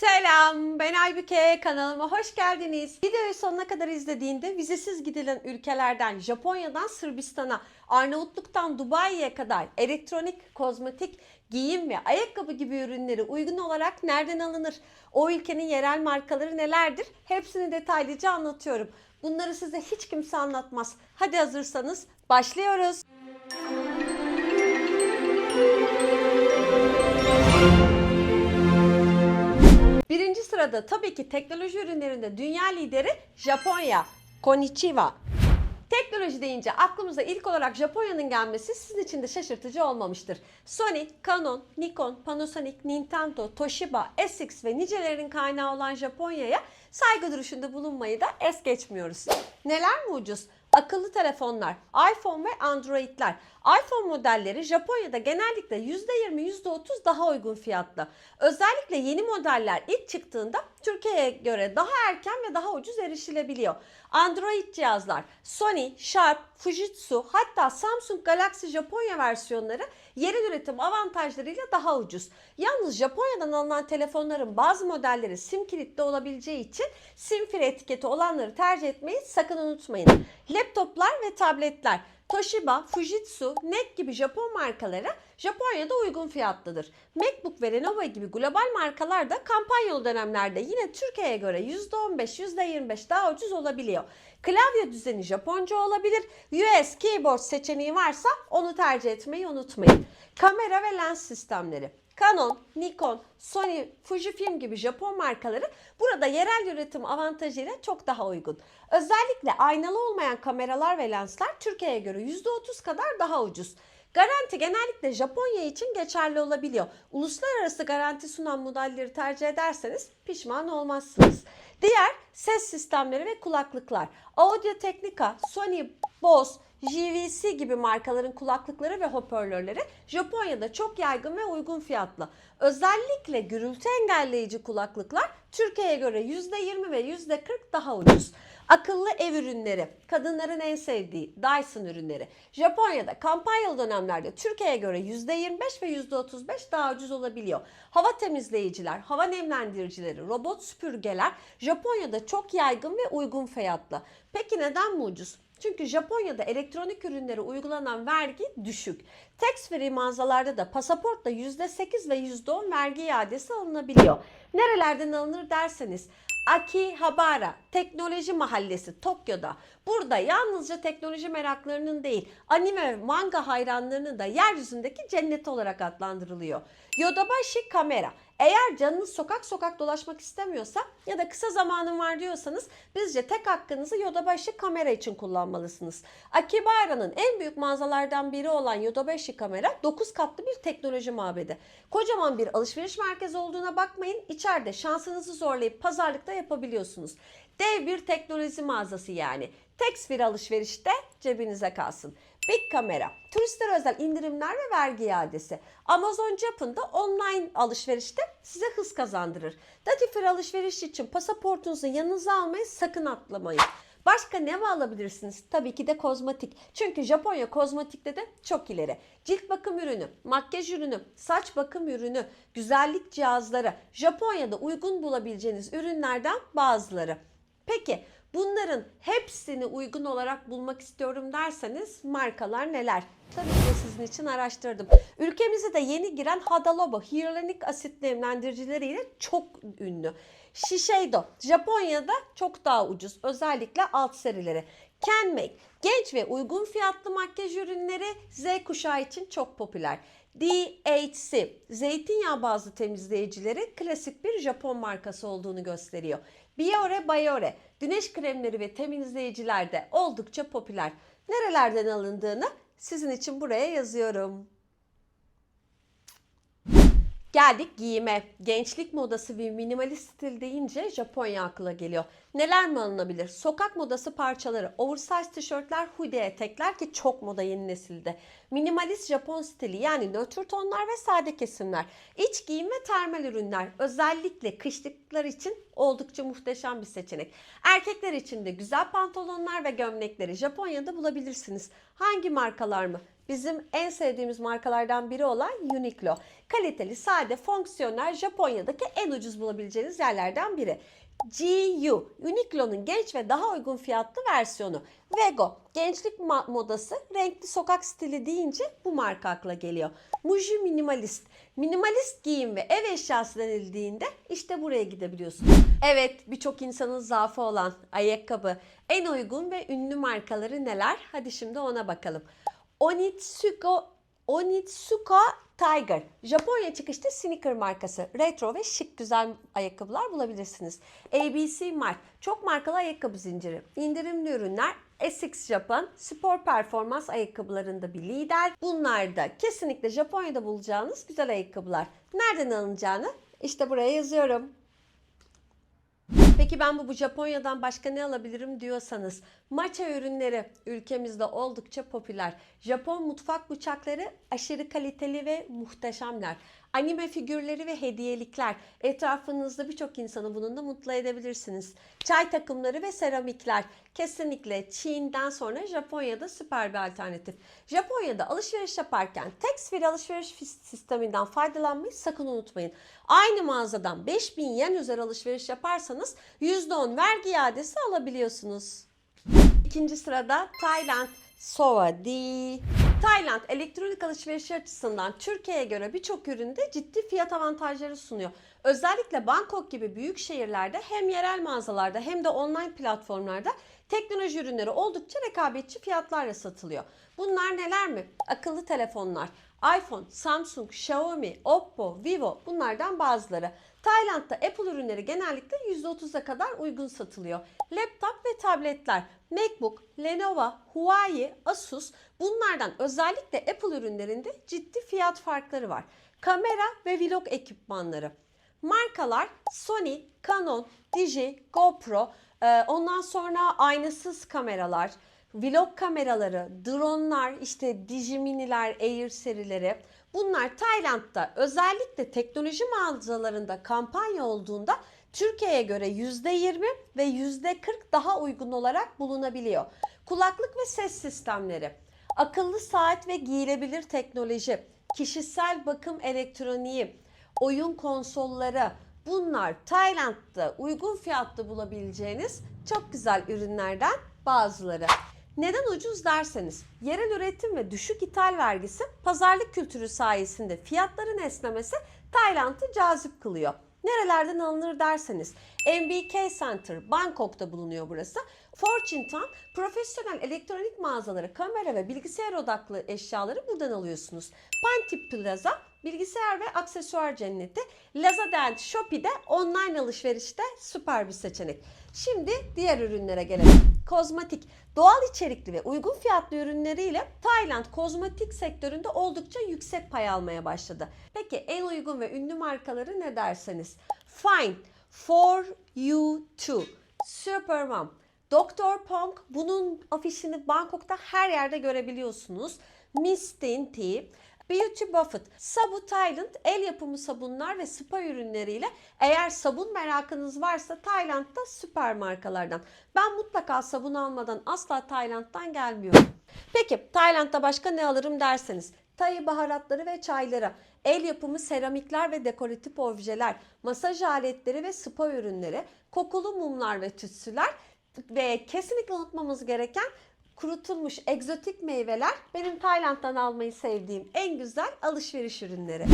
Selam, ben Aybüke. Kanalıma hoş geldiniz. Videoyu sonuna kadar izlediğinde vizesiz gidilen ülkelerden Japonya'dan Sırbistan'a, Arnavutluk'tan Dubai'ye kadar elektronik, kozmetik, giyim ve ayakkabı gibi ürünleri uygun olarak nereden alınır? O ülkenin yerel markaları nelerdir? Hepsini detaylıca anlatıyorum. Bunları size hiç kimse anlatmaz. Hadi hazırsanız başlıyoruz. Birinci sırada tabii ki teknoloji ürünlerinde dünya lideri Japonya. Konnichiwa. Teknoloji deyince aklımıza ilk olarak Japonya'nın gelmesi sizin için de şaşırtıcı olmamıştır. Sony, Canon, Nikon, Panasonic, Nintendo, Toshiba, Esix ve nicelerinin kaynağı olan Japonya'ya saygı duruşunda bulunmayı da es geçmiyoruz. Neler mi ucuz? Akıllı telefonlar, iPhone ve Android'ler. iPhone modelleri Japonya'da genellikle %20, %30 daha uygun fiyatlı. Özellikle yeni modeller ilk çıktığında Türkiye'ye göre daha erken ve daha ucuz erişilebiliyor. Android cihazlar Sony, Sharp, Fujitsu hatta Samsung Galaxy Japonya versiyonları yerel üretim avantajlarıyla daha ucuz. Yalnız Japonya'dan alınan telefonların bazı modelleri sim kilitli olabileceği için sim free etiketi olanları tercih etmeyi sakın unutmayın. Laptoplar ve tabletler Toshiba, Fujitsu, NEC gibi Japon markaları Japonya'da uygun fiyatlıdır. MacBook ve Lenovo gibi global markalar da kampanyalı dönemlerde yine Türkiye'ye göre %15, %25 daha ucuz olabiliyor. Klavye düzeni Japonca olabilir. US keyboard seçeneği varsa onu tercih etmeyi unutmayın. Kamera ve lens sistemleri. Canon, Nikon, Sony, Fujifilm gibi Japon markaları burada yerel üretim avantajıyla çok daha uygun. Özellikle aynalı olmayan kameralar ve lensler Türkiye'ye göre %30 kadar daha ucuz. Garanti genellikle Japonya için geçerli olabiliyor. Uluslararası garanti sunan modelleri tercih ederseniz pişman olmazsınız. Diğer ses sistemleri ve kulaklıklar. Audio Technica, Sony, Bose, JVC gibi markaların kulaklıkları ve hoparlörleri Japonya'da çok yaygın ve uygun fiyatlı. Özellikle gürültü engelleyici kulaklıklar Türkiye'ye göre %20 ve %40 daha ucuz. Akıllı ev ürünleri, kadınların en sevdiği Dyson ürünleri. Japonya'da kampanyalı dönemlerde Türkiye'ye göre %25 ve %35 daha ucuz olabiliyor. Hava temizleyiciler, hava nemlendiricileri, robot süpürgeler Japonya'da çok yaygın ve uygun fiyatlı. Peki neden mi ucuz? Çünkü Japonya'da elektronik ürünlere uygulanan vergi düşük. Tax free mağazalarda da pasaportla %8 ve %10 vergi iadesi alınabiliyor. Nerelerden alınır derseniz Akihabara Teknoloji Mahallesi Tokyo'da. Burada yalnızca teknoloji meraklarının değil, anime ve manga hayranlarının da yeryüzündeki cennet olarak adlandırılıyor. Yodobashi Kamera. Eğer canınız sokak sokak dolaşmak istemiyorsa ya da kısa zamanın var diyorsanız bizce tek hakkınızı Yodobashi Kamera için kullanmalısınız. Akihabara'nın en büyük mağazalardan biri olan Yodobashi Kamera 9 katlı bir teknoloji mabedi. Kocaman bir alışveriş merkezi olduğuna bakmayın, içeride şansınızı zorlayıp pazarlıkta yapabiliyorsunuz. Dev bir teknoloji mağazası yani. Tax free alışverişte cebinize kalsın. Big Kamera, turistlere özel indirimler ve vergi iadesi. Amazon Japan'da online alışverişte size hız kazandırır. Duty free alışveriş için pasaportunuzu yanınıza almayı sakın atlamayın. Başka ne mi alabilirsiniz? Tabii ki de kozmetik. Çünkü Japonya kozmetikte de çok ileri. Cilt bakım ürünü, makyaj ürünü, saç bakım ürünü, güzellik cihazları Japonya'da uygun bulabileceğiniz ürünlerden bazıları. Peki bunların hepsini uygun olarak bulmak istiyorum derseniz markalar neler? Tabii ki de sizin için araştırdım. Ülkemize de yeni giren Hada Labo hyaluronik asit nemlendiricileriyle çok ünlü. Shiseido Japonya'da çok daha ucuz, özellikle alt serileri. Kenmake genç ve uygun fiyatlı makyaj ürünleri Z kuşağı için çok popüler. DHC zeytinyağı bazlı temizleyicileri klasik bir Japon markası olduğunu gösteriyor. Biore Biore güneş kremleri ve temizleyiciler de oldukça popüler. Nerelerden alındığını sizin için buraya yazıyorum. Geldik giyime. Gençlik modası ve minimalist stil deyince Japonya akla geliyor. Neler mi alınabilir? Sokak modası parçaları, oversize tişörtler, hoodie etekler ki çok moda yeni nesilde. Minimalist Japon stili yani nötr tonlar ve sade kesimler. İç giyim ve termal ürünler özellikle kışlıklar için oldukça muhteşem bir seçenek. Erkekler için de güzel pantolonlar ve gömlekleri Japonya'da bulabilirsiniz. Hangi markalar mı? Bizim en sevdiğimiz markalardan biri olan Uniqlo. Kaliteli, sade, fonksiyonel, Japonya'daki en ucuz bulabileceğiniz yerlerden biri. GU, Uniqlo'nun genç ve daha uygun fiyatlı versiyonu. Vego, gençlik modası, renkli sokak stili deyince bu marka akla geliyor. Muji Minimalist, minimalist giyim ve ev eşyası denildiğinde işte buraya gidebiliyorsunuz. Evet, birçok insanın zaafı olan ayakkabı, en uygun ve ünlü markaları neler? Hadi şimdi ona bakalım. Onitsuka Tiger, Japonya çıkışlı sneaker markası. Retro ve şık güzel ayakkabılar bulabilirsiniz. ABC Mart, çok markalı ayakkabı zinciri. İndirimli ürünler. Essex Japan, spor performans ayakkabılarında bir lider. Bunlar da kesinlikle Japonya'da bulacağınız güzel ayakkabılar. Nereden alınacağını işte buraya yazıyorum. Peki ben bu Japonya'dan başka ne alabilirim diyorsanız, matcha ürünleri ülkemizde oldukça popüler. Japon mutfak bıçakları aşırı kaliteli ve muhteşemler. Anime figürleri ve hediyelikler. Etrafınızda birçok insanı bununla mutlu edebilirsiniz. Çay takımları ve seramikler. Kesinlikle Çin'den sonra Japonya'da süper bir alternatif. Japonya'da alışveriş yaparken tax free alışveriş sisteminden faydalanmayı sakın unutmayın. Aynı mağazadan 5000 yen üzeri alışveriş yaparsanız %10 vergi iadesi alabiliyorsunuz. İkinci sırada Tayland Sovadi. Tayland elektronik alışveriş açısından Türkiye'ye göre birçok üründe ciddi fiyat avantajları sunuyor. Özellikle Bangkok gibi büyük şehirlerde hem yerel mağazalarda hem de online platformlarda teknoloji ürünleri oldukça rekabetçi fiyatlarla satılıyor. Bunlar neler mi? Akıllı telefonlar, iPhone, Samsung, Xiaomi, Oppo, Vivo bunlardan bazıları. Tayland'da Apple ürünleri genellikle %30'a kadar uygun satılıyor. Laptop ve tabletler, MacBook, Lenovo, Huawei, Asus bunlardan özellikle Apple ürünlerinde ciddi fiyat farkları var. Kamera ve vlog ekipmanları. Markalar Sony, Canon, Digi, GoPro, ondan sonra aynasız kameralar, vlog kameraları, dronelar, işte Digi Mini'ler, Air serileri. Bunlar Tayland'da özellikle teknoloji mağazalarında kampanya olduğunda Türkiye'ye göre %20 ve %40 daha uygun olarak bulunabiliyor. Kulaklık ve ses sistemleri, akıllı saat ve giyilebilir teknoloji, kişisel bakım elektroniği, oyun konsolları bunlar Tayland'da uygun fiyatlı bulabileceğiniz çok güzel ürünlerden bazıları. Neden ucuz derseniz, yerel üretim ve düşük ithal vergisi, pazarlık kültürü sayesinde fiyatların esnemesi Tayland'ı cazip kılıyor. Nerelerden alınır derseniz, MBK Center, Bangkok'ta bulunuyor burası. Fortune Town, profesyonel elektronik mağazaları, kamera ve bilgisayar odaklı eşyaları buradan alıyorsunuz. Pantip Plaza, bilgisayar ve aksesuar cenneti. Lazada and Shopee'de online alışverişte süper bir seçenek. Şimdi diğer ürünlere gelelim. Kozmetik, doğal içerikli ve uygun fiyatlı ürünleriyle Tayland kozmetik sektöründe oldukça yüksek pay almaya başladı. Peki en uygun ve ünlü markaları ne derseniz? Fine, For You Too, Supermom, Dr. Pong, bunun afişini Bangkok'ta her yerde görebiliyorsunuz. Miss Tea, Beauty Buffet, Sabu Thailand el yapımı sabunlar ve spa ürünleriyle eğer sabun merakınız varsa Tayland'da süper markalardan. Ben mutlaka sabun almadan asla Tayland'dan gelmiyorum. Peki Tayland'da başka ne alırım derseniz, Thai baharatları ve çayları, el yapımı seramikler ve dekoratif objeler, masaj aletleri ve spa ürünleri, kokulu mumlar ve tütsüler ve kesinlikle unutmamamız gereken kurutulmuş egzotik meyveler benim Tayland'dan almayı sevdiğim en güzel alışveriş ürünleri.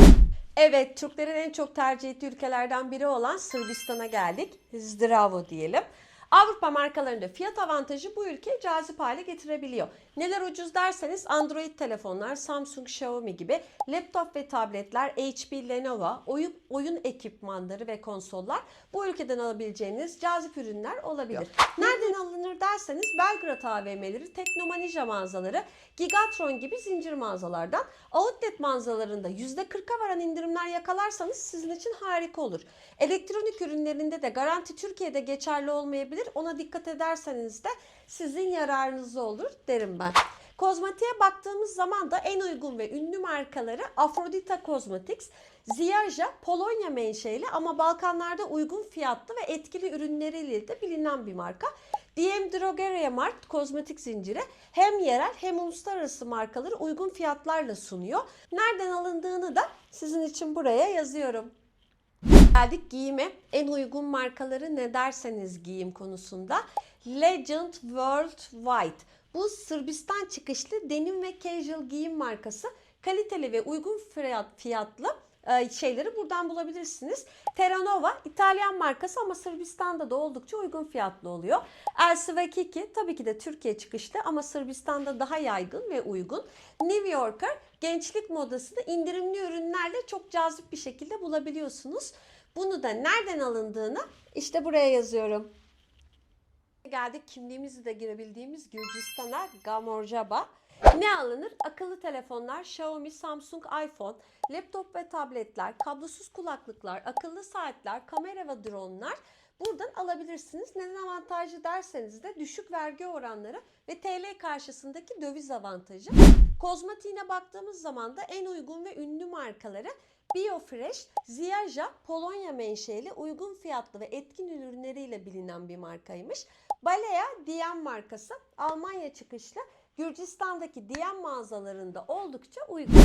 Evet, Türklerin en çok tercih ettiği ülkelerden biri olan Sırbistan'a geldik. Zdravo diyelim. Avrupa markalarında fiyat avantajı bu ülkeyi cazip hale getirebiliyor. Neler ucuz derseniz Android telefonlar, Samsung, Xiaomi gibi, laptop ve tabletler, HP, Lenovo, oyun ekipmanları ve konsollar bu ülkeden alabileceğiniz cazip ürünler olabilir. Nereden alınır derseniz Belgrad AVM'leri, Teknomanija mağazaları, Gigatron gibi zincir mağazalardan, outlet mağazalarında %40'a varan indirimler yakalarsanız sizin için harika olur. Elektronik ürünlerinde de garanti Türkiye'de geçerli olmayabilir. Ona dikkat ederseniz de sizin yararınıza olur derim ben. Kozmetiğe baktığımız zaman da en uygun ve ünlü markaları Aphrodite Cosmetics, Ziyaja Polonya menşeli ama Balkanlarda uygun fiyatlı ve etkili ürünleriyle de bilinen bir marka. DM Drogeria Mart kozmetik zinciri hem yerel hem uluslararası markaları uygun fiyatlarla sunuyor. Nereden alındığını da sizin için buraya yazıyorum. Geldik giyime. En uygun markaları ne derseniz giyim konusunda. Legend Worldwide. Bu Sırbistan çıkışlı denim ve casual giyim markası. Kaliteli ve uygun fiyatlı şeyleri buradan bulabilirsiniz. Terranova İtalyan markası ama Sırbistan'da da oldukça uygun fiyatlı oluyor. Elsi Kiki tabii ki de Türkiye çıkışlı ama Sırbistan'da daha yaygın ve uygun. New Yorker gençlik modasını indirimli ürünlerle çok cazip bir şekilde bulabiliyorsunuz. Bunu da nereden alındığını işte buraya yazıyorum. Geldik kimliğimizi de girebildiğimiz Gürcistan'a, Gamorjaba. Ne alınır? Akıllı telefonlar, Xiaomi, Samsung, iPhone, laptop ve tabletler, kablosuz kulaklıklar, akıllı saatler, kamera ve dronlar buradan alabilirsiniz. Neden avantajlı derseniz de düşük vergi oranları ve TL karşısındaki döviz avantajı. Kozmetiğine baktığımız zaman da en uygun ve ünlü markaları Biofresh, Ziyaja, Polonya menşeli uygun fiyatlı ve etkin ürünleriyle bilinen bir markaymış. Balea, DM markası, Almanya çıkışlı. Gürcistan'daki DM mağazalarında oldukça uygun.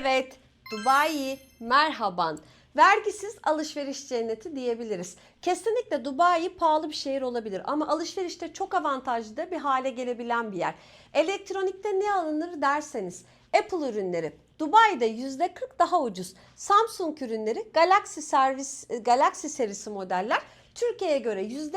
Evet, Dubai, merhaban. Vergisiz alışveriş cenneti diyebiliriz. Kesinlikle Dubai pahalı bir şehir olabilir ama alışverişte çok avantajlı da bir hale gelebilen bir yer. Elektronikte ne alınır derseniz Apple ürünleri Dubai'de %40 daha ucuz. Samsung ürünleri Galaxy serisi modeller Türkiye'ye göre %20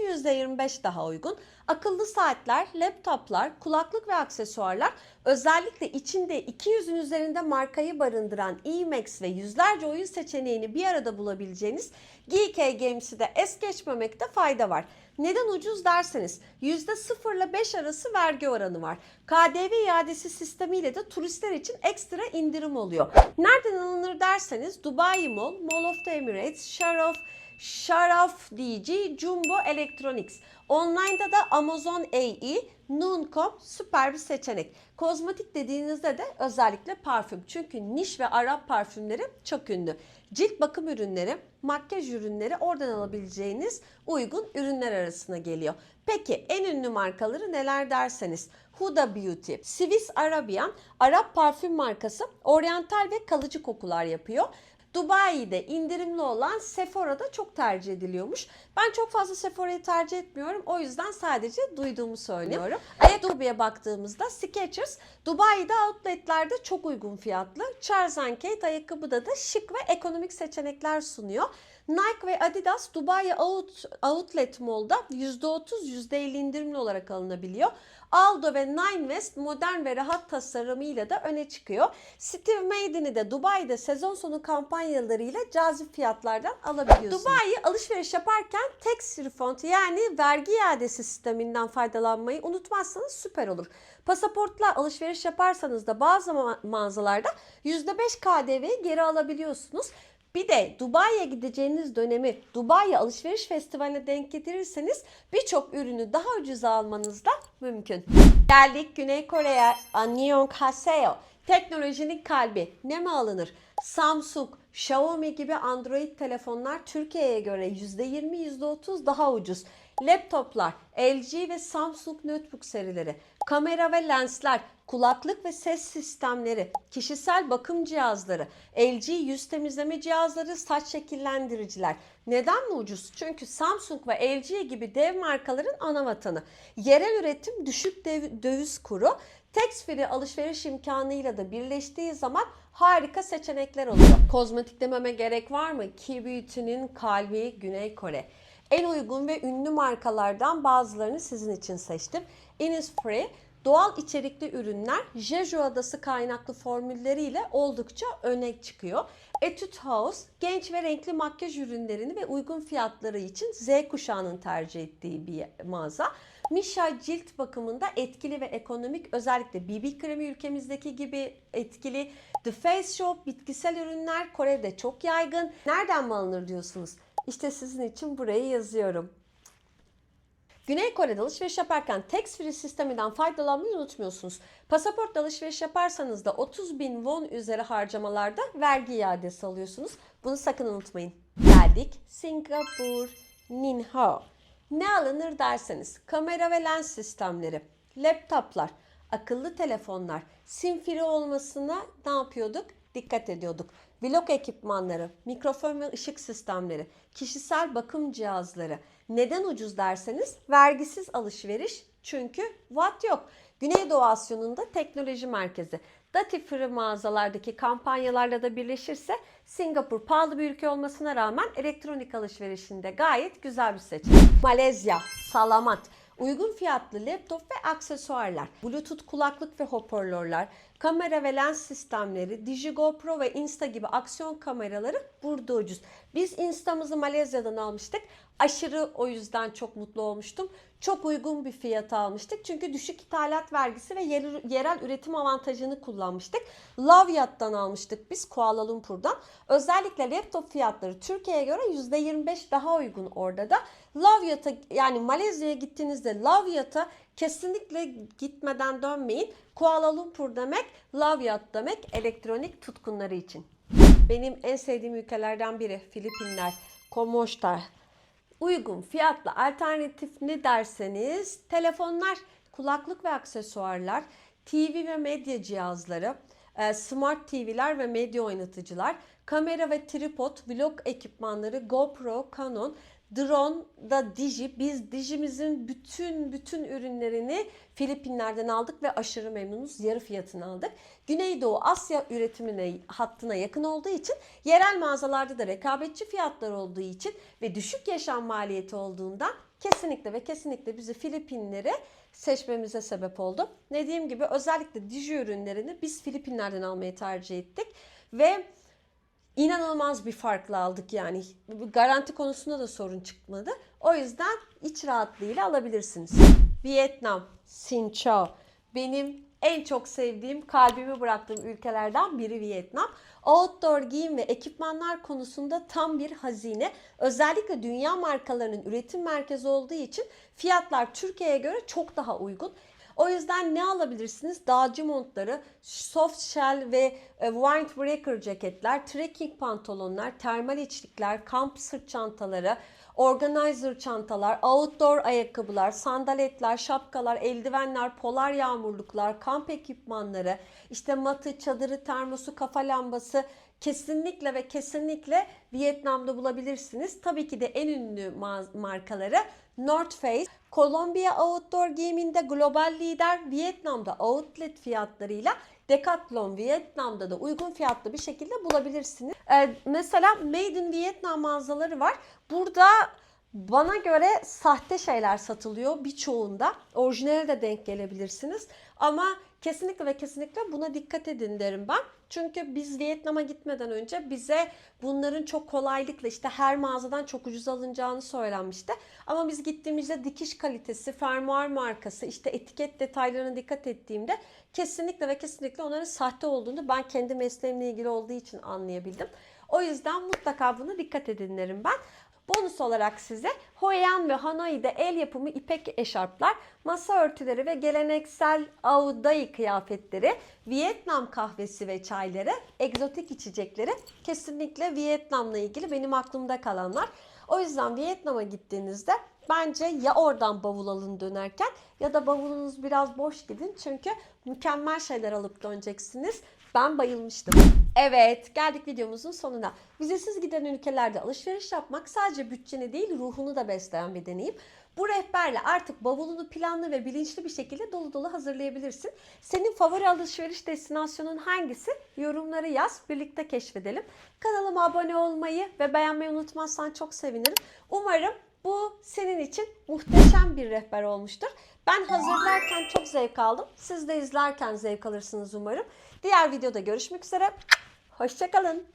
%25 daha uygun. Akıllı saatler, laptoplar, kulaklık ve aksesuarlar özellikle içinde 200'ün üzerinde markayı barındıran eMax ve yüzlerce oyun seçeneğini bir arada bulabileceğiniz Geek Games'i de es geçmemekte fayda var. Neden ucuz derseniz %0 ile 5 arası vergi oranı var. KDV iadesi sistemiyle de turistler için ekstra indirim oluyor. Nereden alınır derseniz Dubai Mall, Mall of the Emirates, Sharaf DG, Jumbo Electronics. Online'da da Amazon AE, Noon.com süper bir seçenek. Kozmetik dediğinizde de özellikle parfüm. Çünkü niş ve Arap parfümleri çok ünlü. Cilt bakım ürünleri, makyaj ürünleri oradan alabileceğiniz uygun ürünler arasına geliyor. Peki en ünlü markaları neler derseniz Huda Beauty, Swiss Arabian, Arap parfüm markası oryantal ve kalıcı kokular yapıyor. Dubai'de indirimli olan Sephora'da çok tercih ediliyormuş. Ben çok fazla Sephora'yı tercih etmiyorum. O yüzden sadece duyduğumu söylüyorum. Ayakkabıya baktığımızda Skechers, Dubai'de outletlerde çok uygun fiyatlı. Charles & Kate ayakkabıda da şık ve ekonomik seçenekler sunuyor. Nike ve Adidas Dubai Outlet Mall'da %30 %50 indirimli olarak alınabiliyor. Aldo ve Nine West modern ve rahat tasarımıyla da öne çıkıyor. Steve Madden'i de Dubai'de sezon sonu kampanyalarıyla cazip fiyatlardan alabiliyorsunuz. Dubai alışveriş yaparken tax refund yani vergi iadesi sisteminden faydalanmayı unutmazsanız süper olur. Pasaportla alışveriş yaparsanız da bazı mağazalarda %5 KDV'yi geri alabiliyorsunuz. Bir de Dubai'ye gideceğiniz dönemi Dubai Alışveriş Festivali'ne denk getirirseniz birçok ürünü daha ucuza almanız da mümkün. Geldik Güney Kore'ye. Annyeonghaseyo. Teknolojinin kalbi. Ne mi alınır? Samsung, Xiaomi gibi Android telefonlar Türkiye'ye göre %20 %30 daha ucuz. Laptoplar, LG ve Samsung notebook serileri, kamera ve lensler, kulaklık ve ses sistemleri, kişisel bakım cihazları, LG yüz temizleme cihazları, saç şekillendiriciler. Neden mi ucuz? Çünkü Samsung ve LG gibi dev markaların ana vatanı. Yerel üretim, düşük döviz kuru, tax free alışveriş imkanıyla da birleştiği zaman harika seçenekler oluyor. Kozmetik dememe gerek var mı? Key Beauty'nin kalbi Güney Kore. En uygun ve ünlü markalardan bazılarını sizin için seçtim. Innisfree doğal içerikli ürünler Jeju Adası kaynaklı formülleriyle oldukça öne çıkıyor. Etude House genç ve renkli makyaj ürünlerini ve uygun fiyatları için Z kuşağının tercih ettiği bir mağaza. Missha cilt bakımında etkili ve ekonomik, özellikle BB kremi ülkemizdeki gibi etkili. The Face Shop bitkisel ürünler Kore'de çok yaygın. Nereden mi alınır diyorsunuz? İşte sizin için burayı yazıyorum. Güney Kore'de alışveriş yaparken tax free sisteminden faydalanmayı unutmuyorsunuz. Pasaportla alışveriş yaparsanız da 30.000 won üzeri harcamalarda vergi iadesi alıyorsunuz. Bunu sakın unutmayın. Geldik Singapur, Ninho. Ne alınır derseniz kamera ve lens sistemleri, laptoplar, akıllı telefonlar, sim free olmasına ne yapıyorduk? Dikkat ediyorduk. Vlog ekipmanları, mikrofon ve ışık sistemleri, kişisel bakım cihazları. Neden ucuz derseniz vergisiz alışveriş, çünkü VAT yok. Güneydoğu Asya'nın da teknoloji merkezi. Duty free mağazalardaki kampanyalarla da birleşirse Singapur pahalı bir ülke olmasına rağmen elektronik alışverişinde gayet güzel bir seçenek. Malezya, Salamat. Uygun fiyatlı laptop ve aksesuarlar, Bluetooth kulaklık ve hoparlörler, kamera ve lens sistemleri, Digigo Pro ve Insta gibi aksiyon kameraları burada ucuz. Biz Insta'mızı Malezya'dan almıştık. Aşırı o yüzden çok mutlu olmuştum. Çok uygun bir fiyata almıştık. Çünkü düşük ithalat vergisi ve yerel üretim avantajını kullanmıştık. Lovyat'tan almıştık biz, Kuala Lumpur'dan. Özellikle laptop fiyatları Türkiye'ye göre %25 daha uygun orada da. Lovyat'a, yani Malezya'ya gittiğinizde Lovyat'a kesinlikle gitmeden dönmeyin. Kuala Lumpur demek, Lovyat demek elektronik tutkunları için. Benim en sevdiğim ülkelerden biri Filipinler, Komoş'ta. Uygun fiyatlı alternatif ne derseniz telefonlar, kulaklık ve aksesuarlar, TV ve medya cihazları, smart TV'ler ve medya oynatıcılar, kamera ve tripod, vlog ekipmanları, GoPro, Canon, drone da Digi. Biz Digi'mizin bütün ürünlerini Filipinler'den aldık ve aşırı memnunuz. Yarı fiyatını aldık. Güneydoğu Asya üretimine hattına yakın olduğu için, yerel mağazalarda da rekabetçi fiyatlar olduğu için ve düşük yaşam maliyeti olduğundan kesinlikle ve kesinlikle bizi Filipinleri seçmemize sebep oldu. Dediğim gibi özellikle Digi ürünlerini biz Filipinler'den almayı tercih ettik ve İnanılmaz bir farkla aldık yani. Garanti konusunda da sorun çıkmadı. O yüzden iç rahatlığıyla alabilirsiniz. Vietnam, Sin Chau. Benim en çok sevdiğim, kalbimi bıraktığım ülkelerden biri Vietnam. Outdoor giyim ve ekipmanlar konusunda tam bir hazine. Özellikle dünya markalarının üretim merkezi olduğu için fiyatlar Türkiye'ye göre çok daha uygun. O yüzden ne alabilirsiniz? Dağcı montları, soft shell ve windbreaker ceketler, trekking pantolonlar, termal içlikler, kamp sırt çantaları, organizer çantalar, outdoor ayakkabılar, sandaletler, şapkalar, eldivenler, polar yağmurluklar, kamp ekipmanları, işte matı, çadırı, termosu, kafa lambası kesinlikle ve kesinlikle Vietnam'da bulabilirsiniz. Tabii ki de en ünlü markaları North Face. Kolombiya outdoor giyiminde global lider, Vietnam'da outlet fiyatlarıyla Decathlon Vietnam'da da uygun fiyatlı bir şekilde bulabilirsiniz. Mesela Made in Vietnam mağazaları var. Burada bana göre sahte şeyler satılıyor birçoğunda. Orijinale de denk gelebilirsiniz. Ama kesinlikle ve kesinlikle buna dikkat edin derim ben. Çünkü biz Vietnam'a gitmeden önce bize bunların çok kolaylıkla işte her mağazadan çok ucuz alınacağını söylenmişti. Ama biz gittiğimizde dikiş kalitesi, fermuar markası, işte etiket detaylarına dikkat ettiğimde kesinlikle ve kesinlikle onların sahte olduğunu ben kendi mesleğimle ilgili olduğu için anlayabildim. O yüzden mutlaka buna dikkat edin derim ben. Bonus olarak size Hoi An ve Hanoi'de el yapımı ipek eşarplar, masa örtüleri ve geleneksel Ao Dai kıyafetleri, Vietnam kahvesi ve çayları, egzotik içecekleri kesinlikle Vietnam'la ilgili benim aklımda kalanlar. O yüzden Vietnam'a gittiğinizde bence ya oradan bavul alın dönerken ya da bavulunuz biraz boş gidin. Çünkü mükemmel şeyler alıp döneceksiniz. Ben bayılmıştım. Evet, geldik videomuzun sonuna. Vizesiz giden ülkelerde alışveriş yapmak sadece bütçeni değil, ruhunu da besleyen bir deneyim. Bu rehberle artık bavulunu planlı ve bilinçli bir şekilde dolu dolu hazırlayabilirsin. Senin favori alışveriş destinasyonun hangisi? Yorumlara yaz, birlikte keşfedelim. Kanalıma abone olmayı ve beğenmeyi unutmazsan çok sevinirim. Umarım bu senin için muhteşem bir rehber olmuştur. Ben hazırlarken çok zevk aldım. Siz de izlerken zevk alırsınız umarım. Diğer videoda görüşmek üzere. Hoşça kalın.